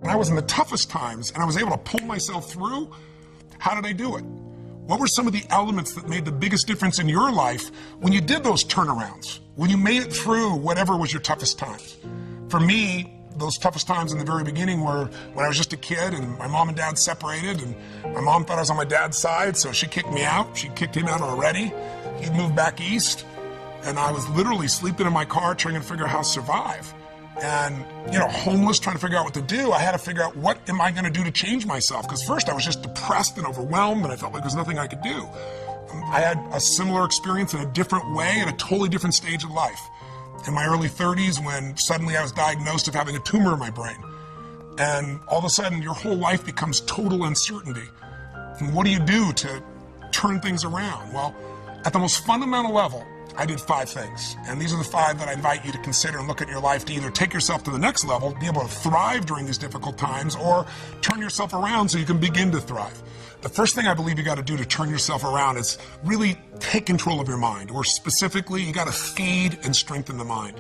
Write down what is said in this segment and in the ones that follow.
when I was in the toughest times and I was able to pull myself through, how did I do it? What were some of the elements that made the biggest difference in your life when you did those turnarounds, when you made it through whatever was your toughest times? For me, those toughest times in the very beginning were when I was just a kid and my mom and dad separated, and my mom thought I was on my dad's side, so she kicked me out. She kicked him out already. He'd moved back east, and I was literally sleeping in my car trying to figure out how to survive. And, homeless, trying to figure out what to do. I had to figure out, what am I going to do to change myself? Because first I was just depressed and overwhelmed, and I felt like there was nothing I could do. I had a similar experience in a different way at a totally different stage of life. In my early 30s, when suddenly I was diagnosed of having a tumor in my brain. And all of a sudden, your whole life becomes total uncertainty. And what do you do to turn things around? Well, at the most fundamental level, I did 5 things. And these are the 5 that I invite you to consider and look at your life to either take yourself to the next level, be able to thrive during these difficult times, or turn yourself around so you can begin to thrive. The first thing I believe you got to do to turn yourself around is really take control of your mind, or specifically, you got to feed and strengthen the mind.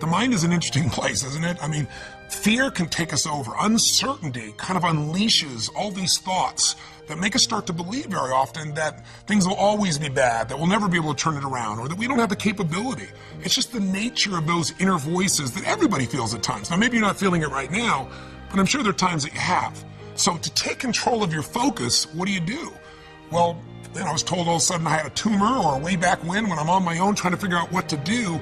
The mind is an interesting place, isn't it? I mean, fear can take us over. Uncertainty kind of unleashes all these thoughts that make us start to believe very often that things will always be bad, that we'll never be able to turn it around, or that we don't have the capability. It's just the nature of those inner voices that everybody feels at times. Now, maybe you're not feeling it right now, but I'm sure there are times that you have. So to take control of your focus, what do? Well, then I was told all of a sudden I had a tumor, or way back when I'm on my own trying to figure out what to do,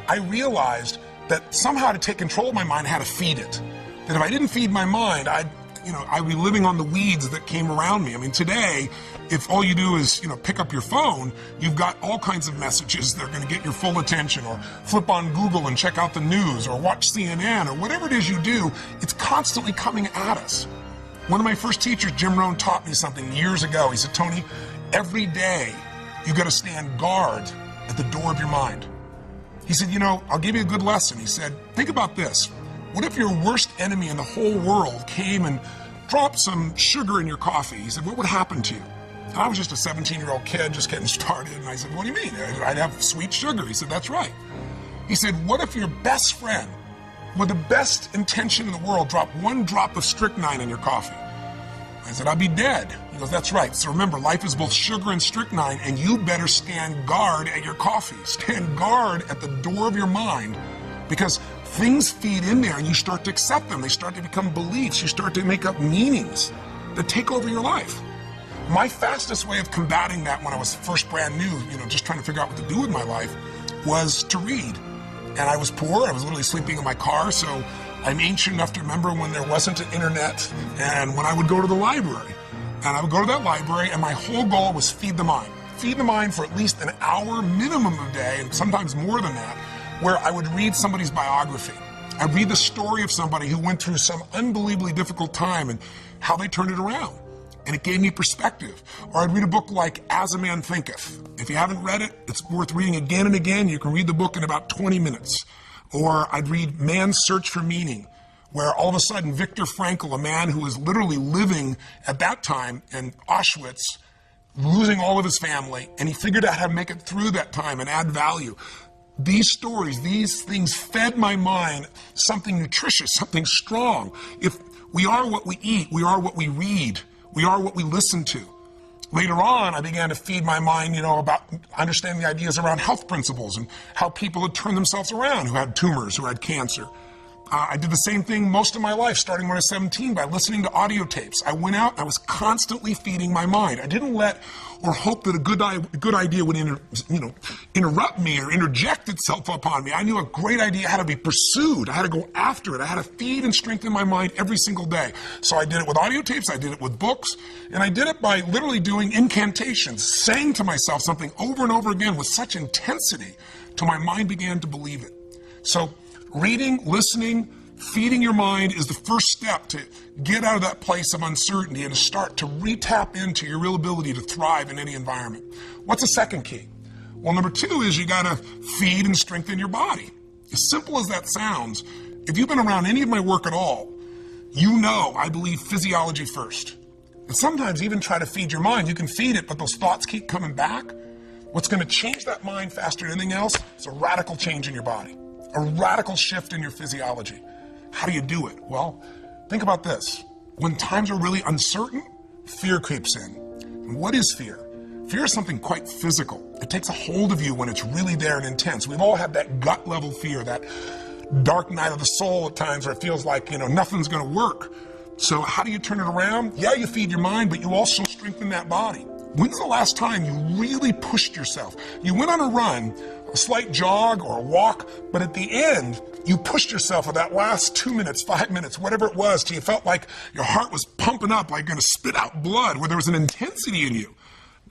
I realized that somehow to take control of my mind, I had to feed it. That if I didn't feed my mind, I'd be living on the weeds that came around me. I mean, today, if all you do is, pick up your phone, you've got all kinds of messages that are going to get your full attention, or flip on Google and check out the news, or watch CNN, or whatever it is you do, it's constantly coming at us. One of my first teachers, Jim Rohn, taught me something years ago. He said, Tony, every day you got to stand guard at the door of your mind. He said, I'll give you a good lesson. He said, think about this. What if your worst enemy in the whole world came and dropped some sugar in your coffee? He said, what would happen to you? And I was just a 17-year-old kid just getting started. And I said, what do you mean? I'd have sweet sugar. He said, that's right. He said, what if your best friend, with the best intention in the world, dropped 1 drop of strychnine in your coffee? I said, I'd be dead. He goes, that's right. So remember, life is both sugar and strychnine, and you better stand guard at your coffee. Stand guard at the door of your mind, because things feed in there and you start to accept them. They start to become beliefs. You start to make up meanings that take over your life. My fastest way of combating that when I was first brand new, just trying to figure out what to do with my life, was to read. And I was poor. I was literally sleeping in my car, so I'm ancient enough to remember when there wasn't an internet, and when I would go to the library. And I would go to that library, and my whole goal was feed the mind. Feed the mind for at least an hour minimum a day, and sometimes more than that, where I would read somebody's biography. I'd read the story of somebody who went through some unbelievably difficult time and how they turned it around. And it gave me perspective. Or I'd read a book like As a Man Thinketh. If you haven't read it, it's worth reading again and again. You can read the book in about 20 minutes. Or I'd read Man's Search for Meaning, where all of a sudden Viktor Frankl, a man who was literally living at that time in Auschwitz, losing all of his family, and he figured out how to make it through that time and add value. These stories, these things fed my mind something nutritious, something strong. If we are what we eat, we are what we read, we are what we listen to. Later on, I began to feed my mind, about understanding the ideas around health principles and how people had turned themselves around who had tumors, who had cancer. I did the same thing most of my life, starting when I was 17, by listening to audio tapes. I went out, I was constantly feeding my mind. I didn't let or hope that a good idea would interrupt me or interject itself upon me. I knew a great idea had to be pursued. I had to go after it. I had to feed and strengthen my mind every single day. So I did it with audio tapes, I did it with books, and I did it by literally doing incantations, saying to myself something over and over again with such intensity till my mind began to believe it. So reading, listening, feeding your mind is the first step to get out of that place of uncertainty and to start to re-tap into your real ability to thrive in any environment. What's the second key? Well, number 2 is you got to feed and strengthen your body. As simple as that sounds, if you've been around any of my work at all, I believe physiology first. And sometimes even try to feed your mind. You can feed it, but those thoughts keep coming back. What's going to change that mind faster than anything else is a radical change in your body. A radical shift in your physiology. How do you do it? Well, Think about this. When times are really uncertain, fear creeps in. And what is fear? Fear is something quite physical. It takes a hold of you when it's really there and intense. We've all had that gut level fear, that dark night of the soul at times where it feels like, nothing's going to work. So how do you turn it around? Yeah, you feed your mind, but you also strengthen that body. When's the last time you really pushed yourself? You went on a run, a slight jog or a walk, but at the end, you pushed yourself for that last 2 minutes, 5 minutes, whatever it was, till you felt like your heart was pumping up, like going to spit out blood, where there was an intensity in you.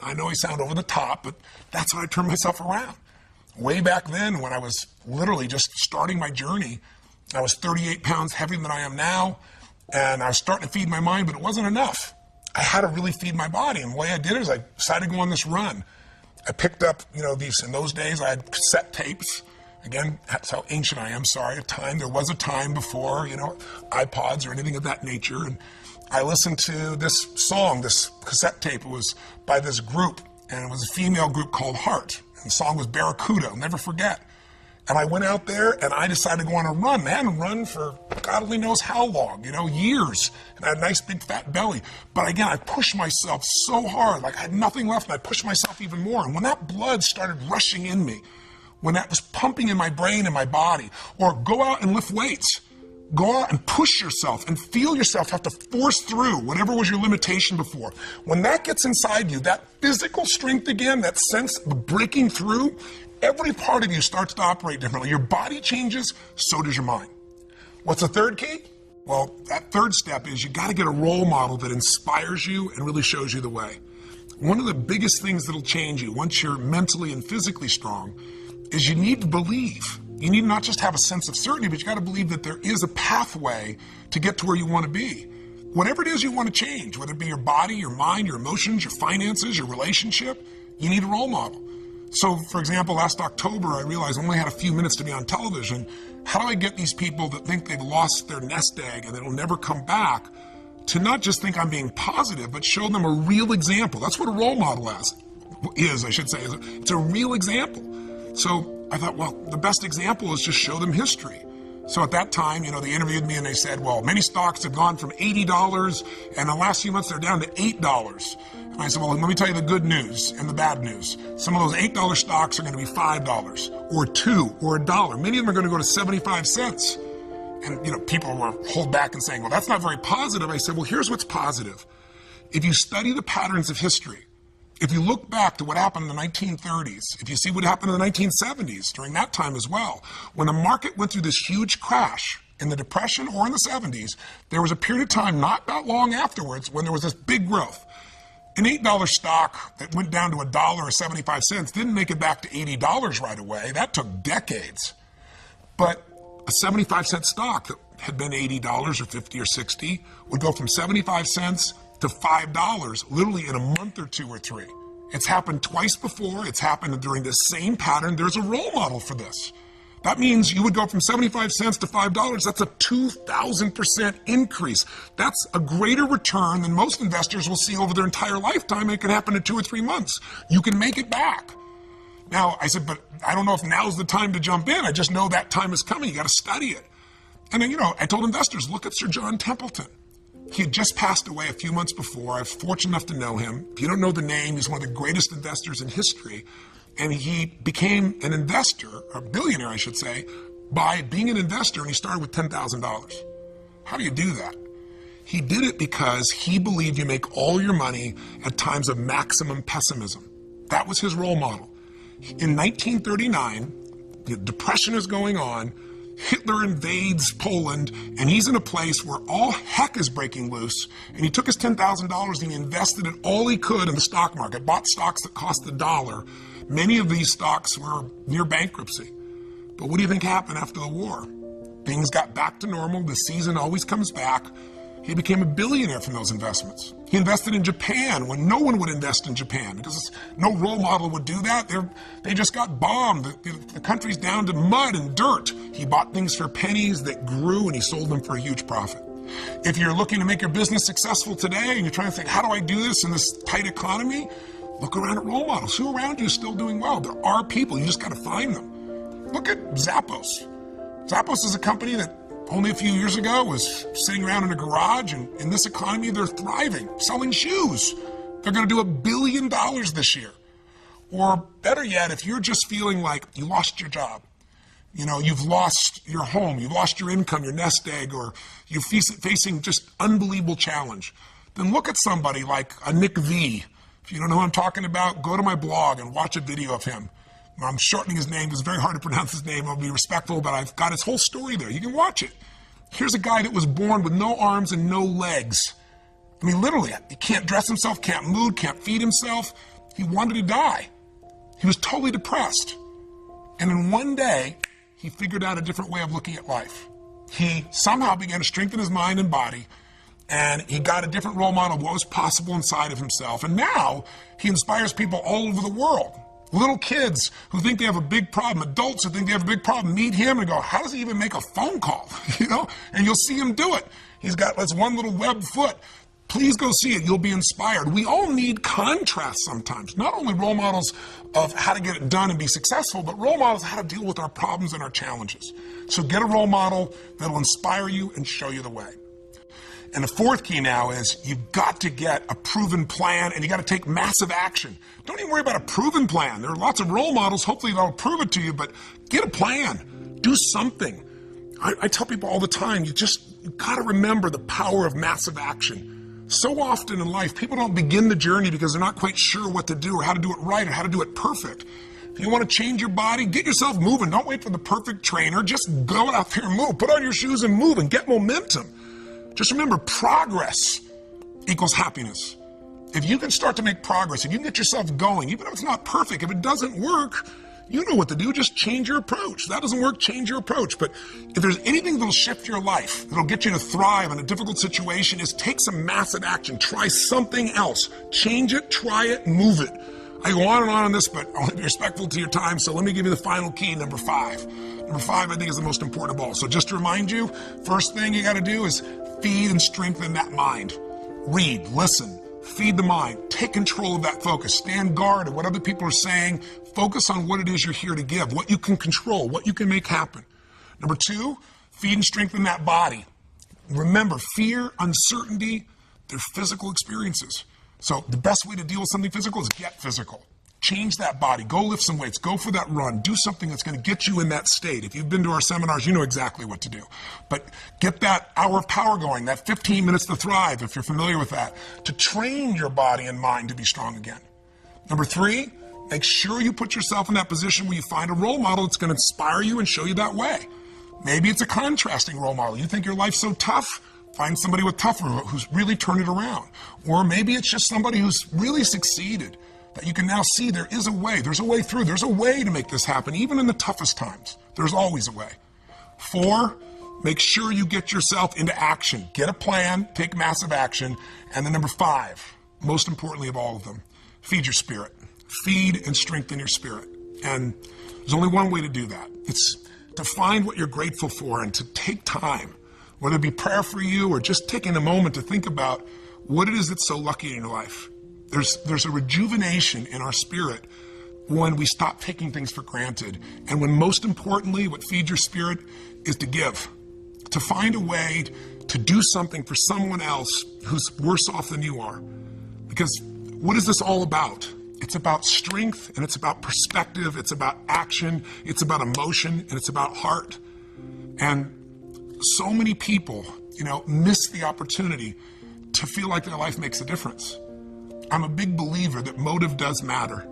I know I sound over the top, but that's how I turned myself around. Way back then, when I was literally just starting my journey, I was 38 pounds heavier than I am now, and I was starting to feed my mind, but it wasn't enough. I had to really feed my body, and the way I did it is I decided to go on this run. I picked up, these, in those days I had cassette tapes. Again, that's how ancient I am, sorry. There was a time before, iPods or anything of that nature, and I listened to this song, this cassette tape. It was by this group, and it was a female group called Heart, and the song was Barracuda, I'll never forget. And I went out there and I decided to go on a run. Man, I hadn't run for God only knows how long, years. And I had a nice big fat belly. But again, I pushed myself so hard, like I had nothing left, and I pushed myself even more. And when that blood started rushing in me, when that was pumping in my brain and my body, or go out and lift weights, go out and push yourself and feel yourself have to force through whatever was your limitation before. When that gets inside you, that physical strength again, that sense of breaking through, every part of you starts to operate differently. Your body changes, so does your mind. What's the third key? Well, that third step is you got to get a role model that inspires you and really shows you the way. One of the biggest things that'll change you once you're mentally and physically strong is you need to believe. You need to not just have a sense of certainty, but you got to believe that there is a pathway to get to where you want to be. Whatever it is you want to change, whether it be your body, your mind, your emotions, your finances, your relationship, you need a role model. So, for example, last October, I realized I only had a few minutes to be on television. How do I get these people that think they've lost their nest egg and it'll never come back to not just think I'm being positive, but show them a real example? That's what a role model is, I should say. It's a real example. So I thought, well, the best example is just show them history. So at that time, they interviewed me and they said, well, many stocks have gone from $80 and the last few months they're down to $8. And I said, well, let me tell you the good news and the bad news. Some of those $8 stocks are going to be $5 or $2 or $1. Many of them are going to go to 75 cents. And, people were hold back and saying, well, that's not very positive. I said, well, here's what's positive. If you study the patterns of history, if you look back to what happened in the 1930s, if you see what happened in the 1970s, during that time as well, when the market went through this huge crash in the Depression or in the 70s, there was a period of time not that long afterwards when there was this big growth. An $8 stock that went down to $1 or 75 cents didn't make it back to $80 right away. That took decades. But a 75-cent stock that had been $80 or 50 or 60 would go from 75 cents to $5 literally in a month or two or three. It's happened twice before. It's happened during the same pattern. There's a role model for this. That means you would go from 75 cents to $5. That's a 2,000% increase. That's a greater return than most investors will see over their entire lifetime. It can happen in 2 or 3 months. You can make it back. Now, I said, but I don't know if now's the time to jump in. I just know that time is coming. You got to study it. And then, I told investors, look at Sir John Templeton. He had just passed away a few months before. I was fortunate enough to know him. If you don't know the name, he's one of the greatest investors in history. And he became an investor, a billionaire, I should say, by being an investor, and he started with $10,000. How do you do that? He did it because he believed you make all your money at times of maximum pessimism. That was his role model. In 1939, the Depression is going on, Hitler invades Poland, and he's in a place where all heck is breaking loose, and he took his $10,000 and he invested it all he could in the stock market, bought stocks that cost $1. Many of these stocks were near bankruptcy. But what do you think happened after the war? Things got back to normal. The season always comes back. He became a billionaire from those investments. He invested in Japan when no one would invest in Japan because no role model would do that. They just got bombed. The country's down to mud and dirt. He bought things for pennies that grew and he sold them for a huge profit. If you're looking to make your business successful today and you're trying to think, how do I do this in this tight economy? Look around at role models. Who around you is still doing well? There are people. You just got to find them. Look at Zappos. Zappos is a company that only a few years ago was sitting around in a garage, and in this economy, they're thriving, selling shoes. They're going to do $1 billion this year. Or better yet, if you're just feeling like you lost your job, you've lost your home, you've lost your income, your nest egg, or you're facing just unbelievable challenge, then look at somebody like a Nick V. If you don't know who I'm talking about, go to my blog and watch a video of him. I'm shortening his name. It's very hard to pronounce his name. I'll be respectful, but I've got his whole story there. You can watch it. Here's a guy that was born with no arms and no legs. I mean, literally, he can't dress himself, can't move, can't feed himself. He wanted to die. He was totally depressed. And in one day, he figured out a different way of looking at life. He somehow began to strengthen his mind and body, and he got a different role model of what was possible inside of himself. And now he inspires people all over the world. Little kids who think they have a big problem, adults who think they have a big problem, meet him and go, how does he even make a phone call? And you'll see him do it. He's got this one little web foot. Please go see it. You'll be inspired. We all need contrast sometimes. Not only role models of how to get it done and be successful, but role models of how to deal with our problems and our challenges. So get a role model that'll inspire you and show you the way. And the fourth key now is you've got to get a proven plan, and you got to take massive action. Don't even worry about a proven plan. There are lots of role models. Hopefully they'll prove it to you, but get a plan. Do something. I tell people all the time, you got to remember the power of massive action. So often in life, people don't begin the journey because they're not quite sure what to do or how to do it right or how to do it perfect. If you want to change your body, get yourself moving. Don't wait for the perfect trainer. Just go out there and move. Put on your shoes and move and get momentum. Just remember, progress equals happiness. If you can start to make progress, if you can get yourself going, even if it's not perfect, if it doesn't work, you know what to do. Just change your approach. If that doesn't work, change your approach. But if there's anything that'll shift your life, that'll get you to thrive in a difficult situation, is take some massive action. Try something else. Change it, try it, move it. I go on and on this, but I want to be respectful to your time, so let me give you the final key, number 5. Number 5, I think, is the most important of all. So just to remind you, first thing you got to do is feed and strengthen that mind. Read, listen, feed the mind. Take control of that focus. Stand guard at what other people are saying. Focus on what it is you're here to give, what you can control, what you can make happen. Number 2, feed and strengthen that body. Remember, fear, uncertainty, they're physical experiences. So the best way to deal with something physical is get physical. Change that body. Go lift some weights. Go for that run. Do something that's going to get you in that state. If you've been to our seminars, you know exactly what to do. But get that hour of power going, that 15 minutes to thrive, if you're familiar with that, to train your body and mind to be strong again. Number 3, make sure you put yourself in that position where you find a role model that's going to inspire you and show you that way. Maybe it's a contrasting role model. You think your life's so tough? Find somebody with tougher who's really turned it around. Or maybe it's just somebody who's really succeeded, that you can now see there is a way. There's a way through. There's a way to make this happen, even in the toughest times. There's always a way. 4, make sure you get yourself into action. Get a plan, take massive action. And then number 5, most importantly of all of them, feed your spirit. Feed and strengthen your spirit. And there's only one way to do that. It's to find what you're grateful for and to take time, whether it be prayer for you or just taking a moment to think about what it is that's so lucky in your life. There's a rejuvenation in our spirit when we stop taking things for granted. And when, most importantly, what feeds your spirit is to give, to find a way to do something for someone else who's worse off than you are. Because what is this all about? It's about strength, and it's about perspective, it's about action, it's about emotion, and it's about heart. And so many people, miss the opportunity to feel like their life makes a difference. I'm a big believer that motive does matter,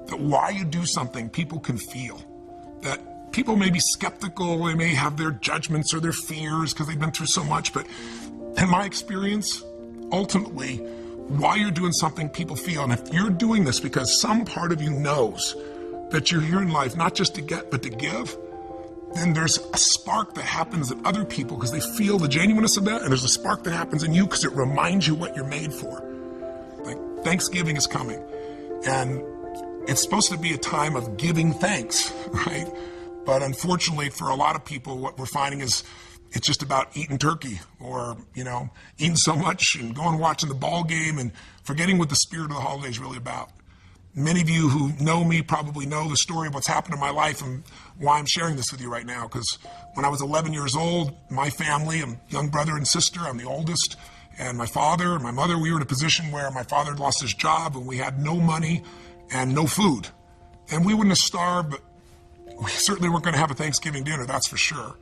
that why you do something people can feel, that people may be skeptical, they may have their judgments or their fears because they've been through so much, but in my experience, ultimately, why you're doing something people feel, and if you're doing this because some part of you knows that you're here in life not just to get but to give, then there's a spark that happens in other people because they feel the genuineness of that, and there's a spark that happens in you because it reminds you what you're made for. Like Thanksgiving is coming, and it's supposed to be a time of giving thanks, right? But unfortunately for a lot of people, what we're finding is it's just about eating turkey or, eating so much and going and watching the ball game and forgetting what the spirit of the holiday is really about. Many of you who know me probably know the story of what's happened in my life and why I'm sharing this with you right now. Because when I was 11 years old, my family, a young brother and sister, I'm the oldest, and my father and my mother, we were in a position where my father had lost his job and we had no money and no food. And we wouldn't have starved, but we certainly weren't going to have a Thanksgiving dinner, that's for sure.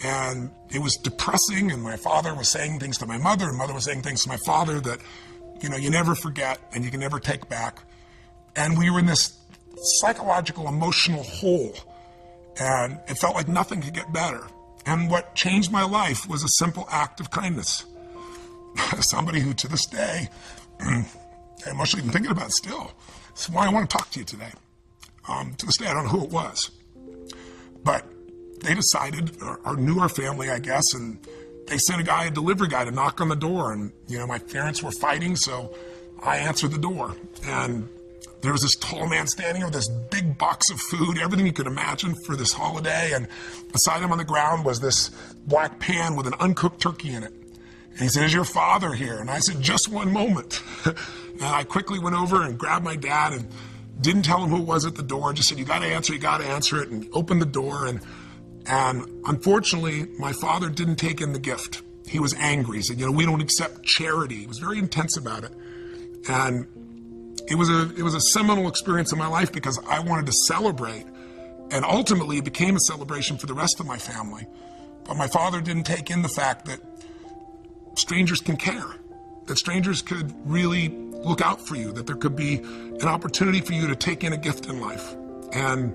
And it was depressing, and my father was saying things to my mother, and mother was saying things to my father that, you never forget and you can never take back. And we were in this psychological, emotional hole, and it felt like nothing could get better. And what changed my life was a simple act of kindness. Somebody who, to this day, I'm emotionally even thinking about it still. That's why I want to talk to you today. To this day, I don't know who it was. But they decided, or knew our family, I guess, and they sent a delivery guy to knock on the door. And, my parents were fighting, so I answered the door. And there was this tall man standing with this big box of food, everything you could imagine for this holiday. And beside him on the ground was this black pan with an uncooked turkey in it. And he said, "Is your father here?" And I said, "Just one moment." And I quickly went over and grabbed my dad and didn't tell him who it was at the door. Just said, you got to answer it. And opened the door. And unfortunately, my father didn't take in the gift. He was angry. He said, "We don't accept charity." He was very intense about it. And it was a seminal experience in my life because I wanted to celebrate, and ultimately it became a celebration for the rest of my family. But my father didn't take in the fact that strangers can care, that strangers could really look out for you, that there could be an opportunity for you to take in a gift in life. And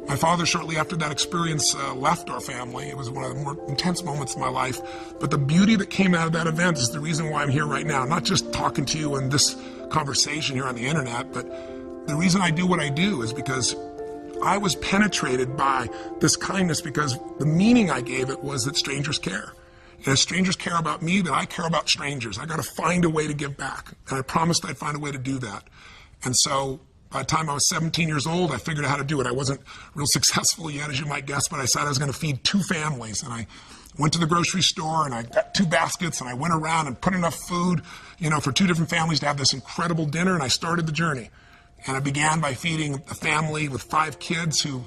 my father, shortly after that experience, left our family. It was one of the more intense moments of my life. But the beauty that came out of that event is the reason why I'm here right now, not just talking to you in this conversation here on the internet, but the reason I do what I do is because I was penetrated by this kindness, because the meaning I gave it was that strangers care. And if strangers care about me, then I care about strangers. I got to find a way to give back. And I promised I'd find a way to do that. And so by the time I was 17 years old, I figured out how to do it. I wasn't real successful yet, as you might guess, but I decided I was going to feed 2 families. And I went to the grocery store and I got 2 baskets and I went around and put enough food, for 2 different families to have this incredible dinner. And I started the journey. And I began by feeding a family with 5 kids who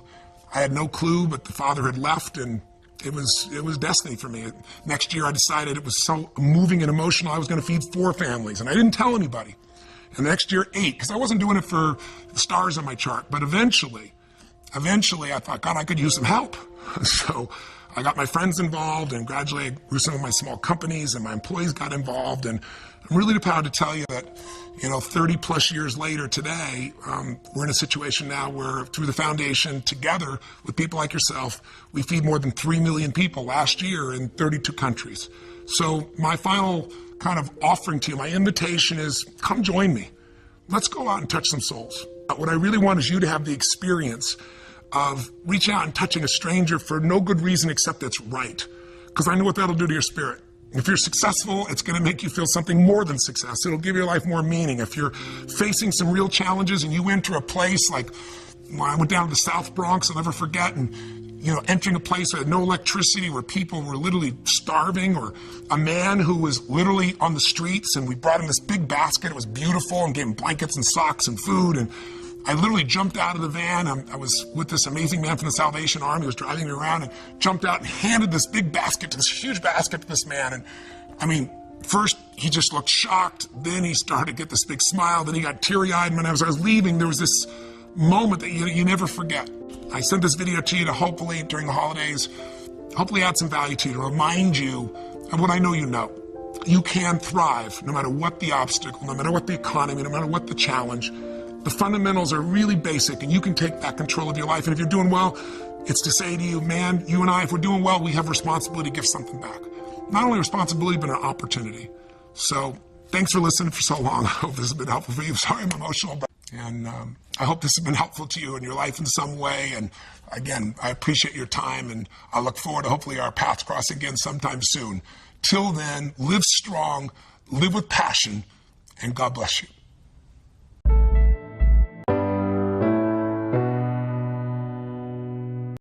I had no clue, but the father had left, and it was destiny for me. Next year, I decided it was so moving and emotional, I was going to feed 4 families, and I didn't tell anybody. And the next year, 8, because I wasn't doing it for the stars on my chart. But eventually, I thought, God, I could use some help. So I got my friends involved, and gradually I grew some of my small companies, and my employees got involved. And I'm really proud to tell you that, 30 plus years later today, we're in a situation now where through the foundation, together with people like yourself, we feed more than 3 million people last year in 32 countries. So my final kind of offering to you, my invitation is, come join me. Let's go out and touch some souls. What I really want is you to have the experience of reaching out and touching a stranger for no good reason except it's right. Because I know what that'll do to your spirit. If you're successful, it's going to make you feel something more than success. It'll give your life more meaning. If you're facing some real challenges and you enter a place like when I went down to the South Bronx, I'll never forget, and entering a place that had no electricity, where people were literally starving, or a man who was literally on the streets, and we brought him this big basket. It was beautiful, and gave him blankets and socks and food. And I literally jumped out of the van. I was with this amazing man from the Salvation Army who was driving me around, and jumped out and handed this big basket, this huge basket, to this man. And first he just looked shocked. Then he started to get this big smile. Then he got teary-eyed. And when I was leaving, there was this moment that you never forget. I sent this video to you to hopefully, during the holidays, hopefully add some value to you, to remind you of what I know you know. You can thrive no matter what the obstacle, no matter what the economy, no matter what the challenge. The fundamentals are really basic, and you can take back control of your life. And if you're doing well, it's to say to you, man, you and I, if we're doing well, we have responsibility to give something back. Not only responsibility, but an opportunity. So thanks for listening for so long. I hope this has been helpful for you. Sorry I'm emotional, and I hope this has been helpful to you in your life in some way. And again, I appreciate your time, and I look forward to hopefully our paths crossing again sometime soon. Till then, live strong, live with passion, and God bless you.